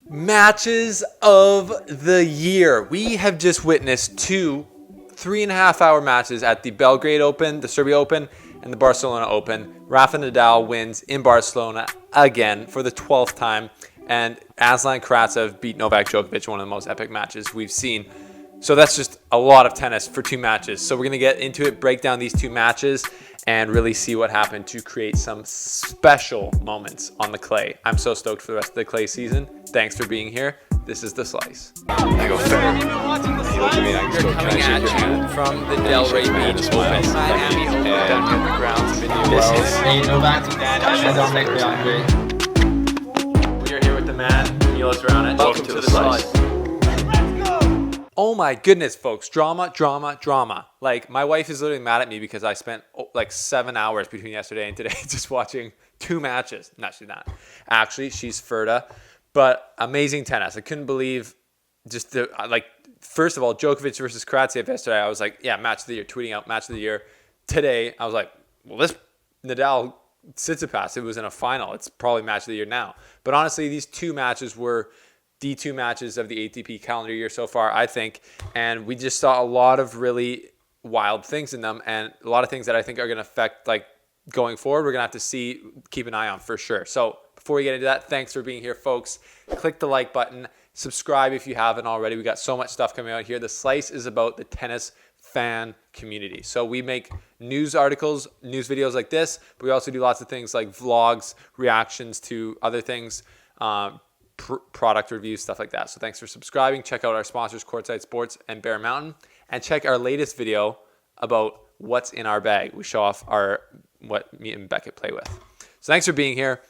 Matches of the year. We have just witnessed two 3.5-hour matches at the Belgrade Open, the Serbia Open, and the Barcelona Open. Rafa Nadal wins in Barcelona again for the 12th time, and Aslan Karatsev beat Novak Djokovic, one of the most epic matches we've seen. So that's just a lot of tennis for two matches. So we're going to get into it, break down these two matches, and really see what happened to create some special moments on the clay. I'm so stoked for the rest of the clay season. Thanks for being here. This is The Slice. I go fair. You're coming at you from the Delray Beach Open, Miami Open, down at the grounds of India Wells. Novak and We are here with the man, Milos Raonic. Welcome to The Slice. Oh my goodness, folks. Drama. Like, my wife is literally mad at me because I spent like 7 hours between yesterday and today just watching two matches. No, she's not. Actually, she's Ferda. But amazing tennis. I couldn't believe just the, first of all, Djokovic versus Karatsev yesterday. I was like, yeah, match of the year, tweeting out match of the year. Today, I was like, well, this Nadal Tsitsipas, it was in a final. It's probably match of the year now. But honestly, these two matches were the two matches of the ATP calendar year so far, I think. And we just saw a lot of really wild things in them and a lot of things that I think are going to affect, like, going forward. We're going to have to keep an eye on for sure. So before we get into that, thanks for being here, folks. Click the like button. Subscribe if you haven't already. We got so much stuff coming out here. The Slice is about the tennis fan community. So we make news articles, news videos like this, but we also do lots of things like vlogs, reactions to other things, product reviews, stuff like that. So thanks for subscribing. Check out our sponsors, Courtside Sports and Bear Mountain, and check our latest video about what's in our bag. We show off what me and Beckett play with. So thanks for being here.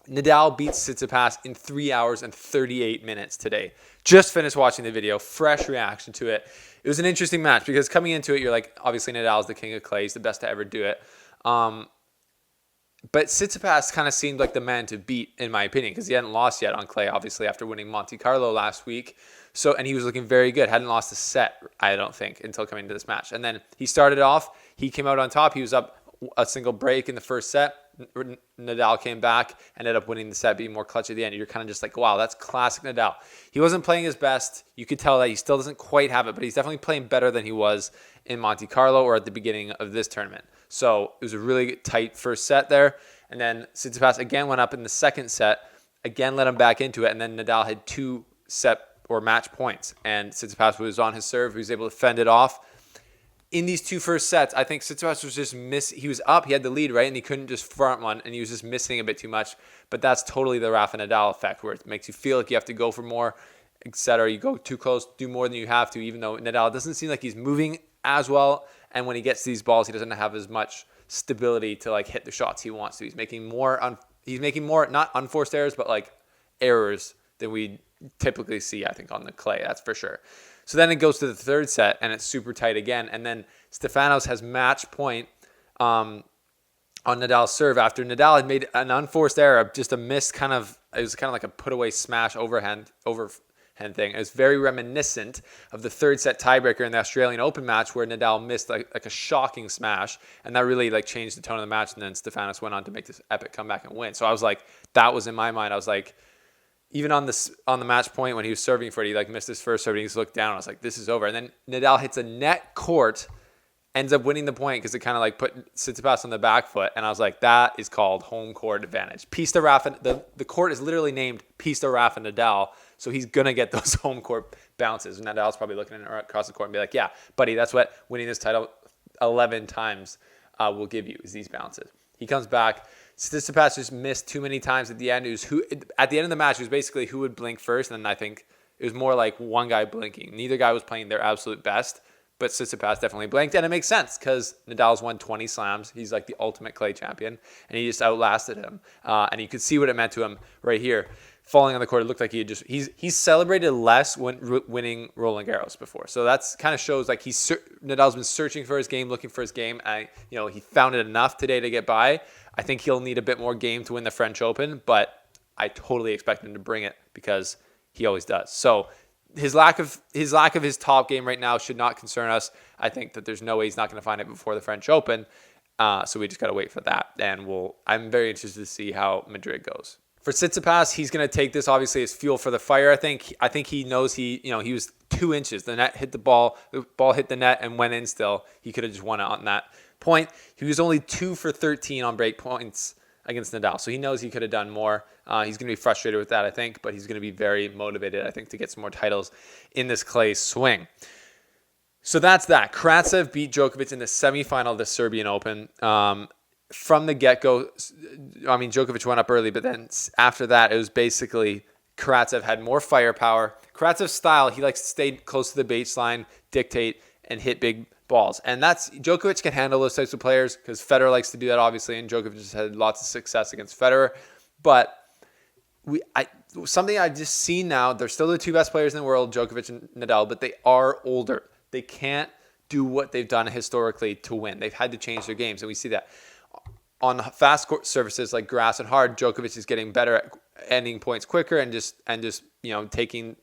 Nadal beats Tsitsipas in 3 hours and 38 minutes today. Just finished watching the video. Fresh reaction to it. It was an interesting match because coming into it, you're like, obviously Nadal's the king of clay. He's the best to ever do it. But Tsitsipas kind of seemed like the man to beat, in my opinion, because he hadn't lost yet on clay, obviously, after winning Monte Carlo last week. And he was looking very good. Hadn't lost a set, I don't think, until coming into this match. And then he started off. He came out on top. He was up a single break in the first set. Nadal came back, ended up winning the set, being more clutch at the end. You're kind of just like, wow, that's classic Nadal. He wasn't playing his best. You could tell that he still doesn't quite have it, but he's definitely playing better than he was in Monte Carlo or at the beginning of this tournament. So it was a really tight first set there. And then Tsitsipas again went up in the second set, again let him back into it, and then Nadal had two set or match points. And Tsitsipas was on his serve. He was able to fend it off. In these two first sets, I think Tsitsipas was just he was up, he had the lead, right? And he couldn't just front one, and he was just missing a bit too much. But that's totally the Rafa Nadal effect, where it makes you feel like you have to go for more, etc. You go too close, do more than you have to, even though Nadal doesn't seem like he's moving as well. And when he gets these balls, he doesn't have as much stability to like hit the shots he wants to. He's making more not unforced errors, but like errors than we typically see, I think, on the clay. That's for sure. So then it goes to the third set, and it's super tight again. And then Stefanos has match point on Nadal's serve after Nadal had made an unforced error, just a missed it was kind of like a put away smash overhand thing. It was very reminiscent of the third set tiebreaker in the Australian Open match where Nadal missed like a shocking smash, and that really like changed the tone of the match. And then Stefanos went on to make this epic comeback and win. So I was like, that was in my mind. I was like, even on the match point when he was serving for it, he like missed his first serve and he just looked down. I was like, this is over. And then Nadal hits a net court, ends up winning the point because it kind of like put Tsitsipas on the back foot. And I was like, that is called home court advantage. Pista Rafa, the court is literally named Pista Rafa Nadal. So he's going to get those home court bounces. And Nadal's probably looking across the court and be like, yeah, buddy, that's what winning this title 11 times will give you, is these bounces. He comes back. Tsitsipas just missed too many times at the end. At the end of the match, it was basically who would blink first. And then I think it was more like one guy blinking. Neither guy was playing their absolute best, but Tsitsipas definitely blinked. And it makes sense because Nadal's won 20 slams. He's like the ultimate clay champion, and he just outlasted him. And you could see what it meant to him right here. Falling on the court, it looked like he's celebrated less when winning Roland Garros before. So that's kind of shows like Nadal's been searching for his game, looking for his game. He found it enough today to get by. I think he'll need a bit more game to win the French Open, but I totally expect him to bring it because he always does. So his lack of his top game right now should not concern us. I think that there's no way he's not going to find it before the French Open. So we just got to wait for that. And I'm very interested to see how Madrid goes. For Tsitsipas, he's going to take this obviously as fuel for the fire. I think he knows he was 2 inches. The net hit the ball hit the net and went in still. He could have just won it on that point. He was only 2 for 13 on break points against Nadal. So he knows he could have done more. He's going to be frustrated with that, I think, but he's going to be very motivated, I think, to get some more titles in this clay swing. So that's that. Karatsev beat Djokovic in the semifinal of the Serbian Open. From the get-go, I mean, Djokovic went up early, but then after that, it was basically Karatsev had more firepower. Karatsev's style, he likes to stay close to the baseline, dictate, and hit big balls. And Djokovic can handle those types of players because Federer likes to do that, obviously, and Djokovic has had lots of success against Federer. But something I just see now, they're still the 2 best players in the world, Djokovic and Nadal, but they are older. They can't do what they've done historically to win. They've had to change their games, and we see that. On fast court surfaces like grass and hard, Djokovic is getting better at ending points quicker and just taking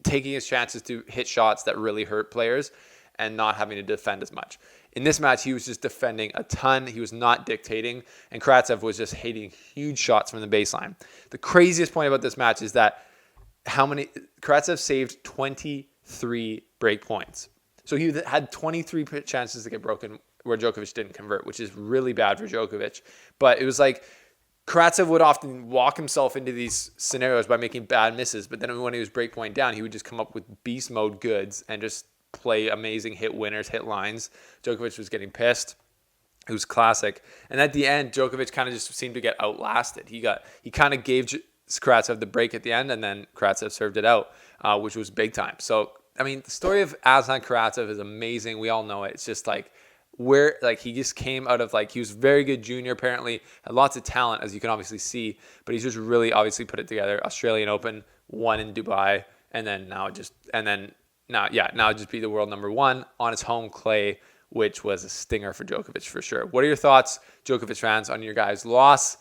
his chances to hit shots that really hurt players and not having to defend as much. In this match, he was just defending a ton. He was not dictating, and Karatsev was just hitting huge shots from the baseline. The craziest point about this match is that Karatsev saved 23 break points. So he had 23 chances to get broken where Djokovic didn't convert, which is really bad for Djokovic. But it was like Karatsev would often walk himself into these scenarios by making bad misses. But then when he was break point down, he would just come up with beast mode goods and just play amazing hit winners, hit lines. Djokovic was getting pissed. It was classic. And at the end, Djokovic kind of just seemed to get outlasted. He kind of gave Karatsev the break at the end, and then Karatsev served it out, which was big time. So, I mean, the story of Aslan Karatsev is amazing. We all know it. It's just he just came out of he was very good junior, apparently, had lots of talent, as you can obviously see, but he's just really obviously put it together. Australian Open, won in Dubai, and then now just be the world number 1 on his home clay, which was a stinger for Djokovic for sure. What are your thoughts, Djokovic fans, on your guys' loss?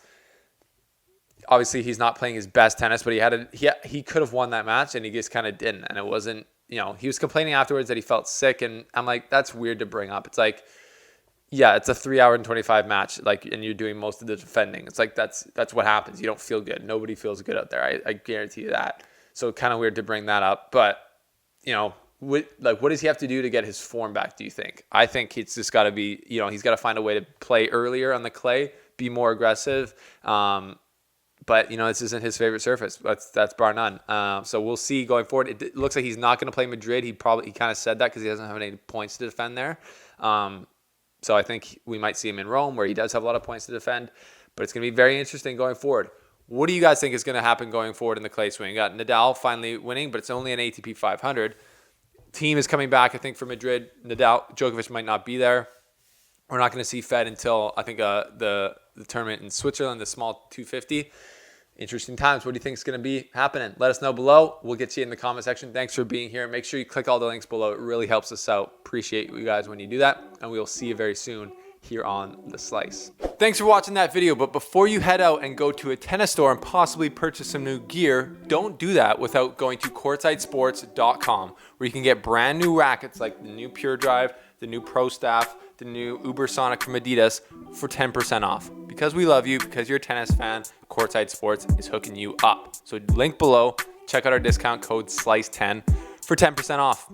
Obviously, he's not playing his best tennis, but he could have won that match, and he just kind of didn't, and it wasn't. He was complaining afterwards that he felt sick, and I'm like, that's weird to bring up. It's like, yeah, it's a 3 hour and 25 match, and you're doing most of the defending. It's like, that's what happens. You don't feel good. Nobody feels good out there. I guarantee you that. So kind of weird to bring that up. But, what does he have to do to get his form back, do you think? I think it's just got to be, he's got to find a way to play earlier on the clay, be more aggressive. But, this isn't his favorite surface. That's bar none. So we'll see going forward. It looks like he's not going to play Madrid. He kind of said that because he doesn't have any points to defend there. So I think we might see him in Rome, where he does have a lot of points to defend. But it's going to be very interesting going forward. What do you guys think is going to happen going forward in the clay swing? You got Nadal finally winning, but it's only an ATP 500. Team is coming back, I think, for Madrid. Djokovic might not be there. We're not going to see Fed until, I think, the tournament in Switzerland, the small 250. Interesting times. What do you think is going to be happening? Let us know below. We'll get you in the comment section. Thanks for being here. Make sure you click all the links below. It really helps us out. Appreciate you guys when you do that. And we will see you very soon here on The Slice. Thanks for watching that video. But before you head out and go to a tennis store and possibly purchase some new gear, don't do that without going to courtsidesports.com, where you can get brand new rackets like the new Pure Drive, the new Pro Staff, the new Uber Sonic from Adidas for 10% off. Because we love you, because you're a tennis fan, Courtside Sports is hooking you up. So link below, check out our discount code SLICE10 for 10% off.